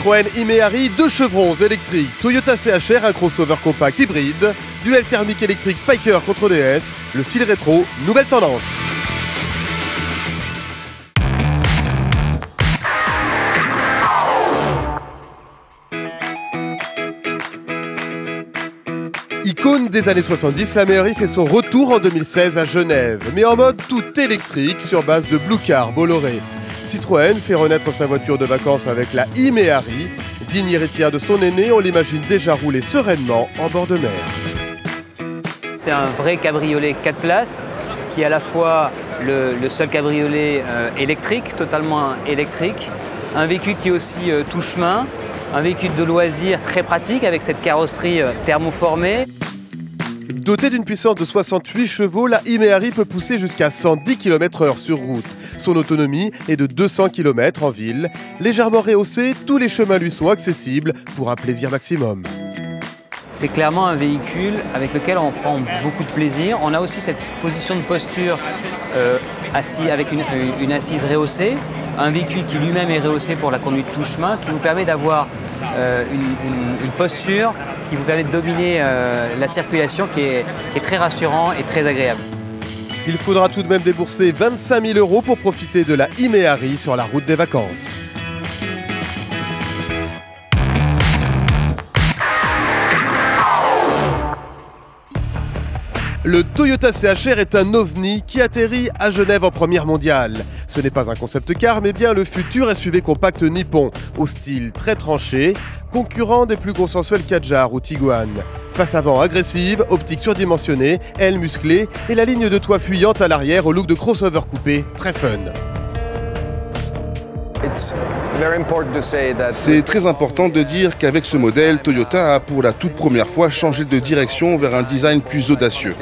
Citroën e-Méhari, deux chevrons électriques, Toyota CHR, un crossover compact hybride, duel thermique électrique Spyker contre DS, le style rétro, nouvelle tendance. Icône des années 70, la Méhari fait son retour en 2016 à Genève, mais en mode tout électrique sur base de Blue Car Bolloré. Citroën fait renaître sa voiture de vacances avec la e-Méhari. Digne héritière de son aîné, on l'imagine déjà rouler sereinement en bord de mer. C'est un vrai cabriolet 4 places qui est à la fois le seul cabriolet électrique, totalement électrique, un véhicule qui est aussi tout chemin, un véhicule de loisir très pratique avec cette carrosserie thermoformée. Dotée d'une puissance de 68 chevaux, la e-Méhari peut pousser jusqu'à 110 km/h sur route. Son autonomie est de 200 km en ville. Légèrement rehaussée, tous les chemins lui sont accessibles pour un plaisir maximum. C'est clairement un véhicule avec lequel on prend beaucoup de plaisir. On a aussi cette position de posture assis avec une assise rehaussée. Un véhicule qui lui-même est rehaussé pour la conduite tout chemin, qui vous permet d'avoir une posture qui vous permet de dominer la circulation qui est très rassurant et très agréable. Il faudra tout de même débourser 25 000 € pour profiter de la e-Méhari sur la route des vacances. Le Toyota CHR est un ovni qui atterrit à Genève en première mondiale. Ce n'est pas un concept car, mais bien le futur SUV compact nippon, au style très tranché, concurrent des plus consensuels Kadjar ou Tiguan. Face avant agressive, optique surdimensionnée, aile musclée et la ligne de toit fuyante à l'arrière au look de crossover coupé, très fun. C'est très important de dire qu'avec ce modèle, Toyota a pour la toute première fois changé de direction vers un design plus audacieux.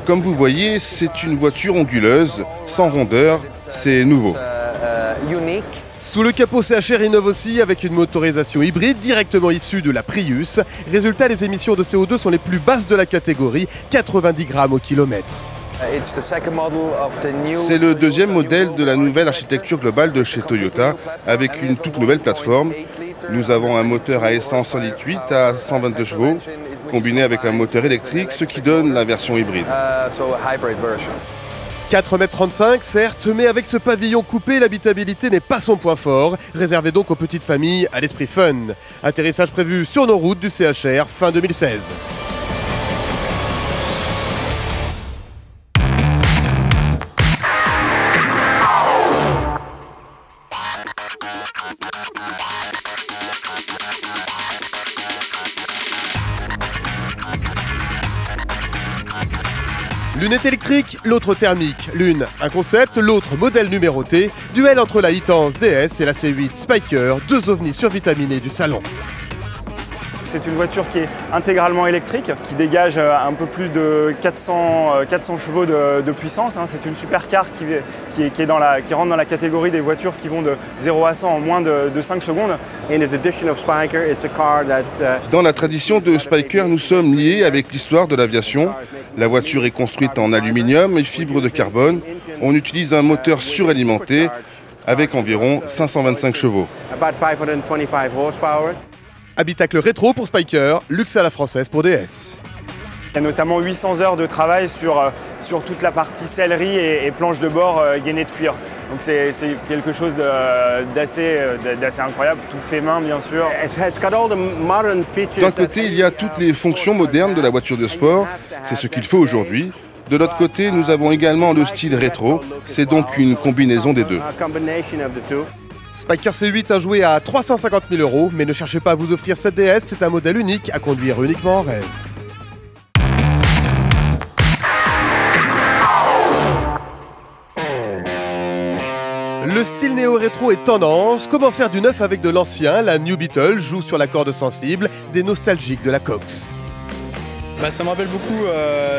Comme vous voyez, c'est une voiture onduleuse, sans rondeur, c'est nouveau. Sous le capot, CHR innove aussi avec une motorisation hybride directement issue de la Prius. Résultat, les émissions de CO2 sont les plus basses de la catégorie, 90 grammes au kilomètre. C'est le deuxième modèle de la nouvelle architecture globale de chez Toyota, avec une toute nouvelle plateforme. Nous avons un moteur à essence 1,8 litres à 122 chevaux, combiné avec un moteur électrique, ce qui donne la version hybride. 4,35 m, certes, mais avec ce pavillon coupé, l'habitabilité n'est pas son point fort, réservé donc aux petites familles à l'esprit fun. Atterrissage prévu sur nos routes du CHR fin 2016. L'une est électrique, l'autre thermique. L'une, un concept, l'autre modèle numéroté. Duel entre la Hitans DS et la C8 Spyker, deux ovnis survitaminés du salon. C'est une voiture qui est intégralement électrique, qui dégage un peu plus de 400 chevaux de puissance. C'est une supercar qui rentre dans la catégorie des voitures qui vont de 0 à 100 en moins de 5 secondes. Dans la tradition de Spyker, nous sommes liés avec l'histoire de l'aviation. La voiture est construite en aluminium et fibre de carbone. On utilise un moteur suralimenté avec environ 525 chevaux. Habitacle rétro pour Spyker, luxe à la française pour DS. Il y a notamment 800 heures de travail sur toute la partie sellerie et planche de bord gainée de cuir. Donc c'est quelque chose d'assez incroyable, tout fait main bien sûr. D'un côté, il y a toutes les fonctions modernes de la voiture de sport, c'est ce qu'il faut aujourd'hui. De l'autre côté, nous avons également le style rétro, c'est donc une combinaison des deux. Spyker C8 a joué à 350 000 €, mais ne cherchez pas à vous offrir cette DS, c'est un modèle unique à conduire uniquement en rêve. Le style néo-rétro est tendance. Comment faire du neuf avec de l'ancien? La New Beetle joue sur la corde sensible des nostalgiques de la Cox. Ça me rappelle beaucoup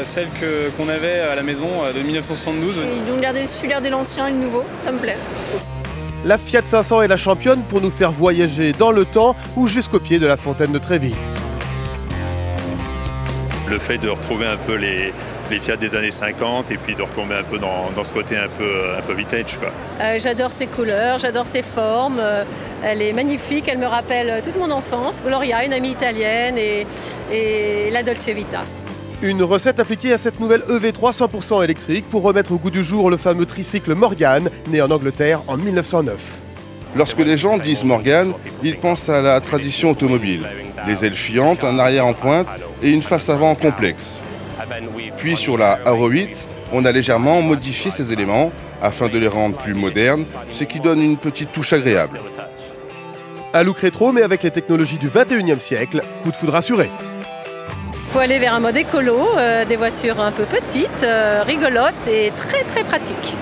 celle qu'on avait à la maison de 1972. Ils ont su garder l'ancien et le nouveau, ça me plaît. La Fiat 500 est la championne pour nous faire voyager dans le temps ou jusqu'au pied de la fontaine de Trévi. Le fait de retrouver un peu les Fiat des années 50 et puis de retomber un peu dans ce côté un peu vintage, quoi. J'adore ses couleurs, j'adore ses formes. Elle est magnifique, elle me rappelle toute mon enfance. Gloria, une amie italienne et la Dolce Vita. Une recette appliquée à cette nouvelle EV3 100% électrique pour remettre au goût du jour le fameux tricycle Morgan, né en Angleterre en 1909. Lorsque les gens disent Morgan, ils pensent à la tradition automobile. Les ailes fuyantes, un arrière en pointe et une face avant complexe. Puis sur la Arrow 8, on a légèrement modifié ces éléments afin de les rendre plus modernes, ce qui donne une petite touche agréable. Un look rétro mais avec les technologies du 21e siècle, coup de foudre assuré. Il faut aller vers un mode écolo, des voitures un peu petites, rigolotes et très très pratiques.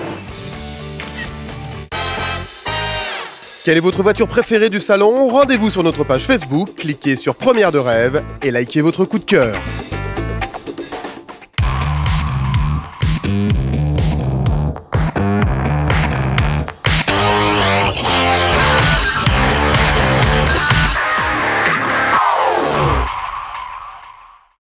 Quelle est votre voiture préférée du salon? Rendez-vous sur notre page Facebook, cliquez sur Première de rêve et likez votre coup de cœur.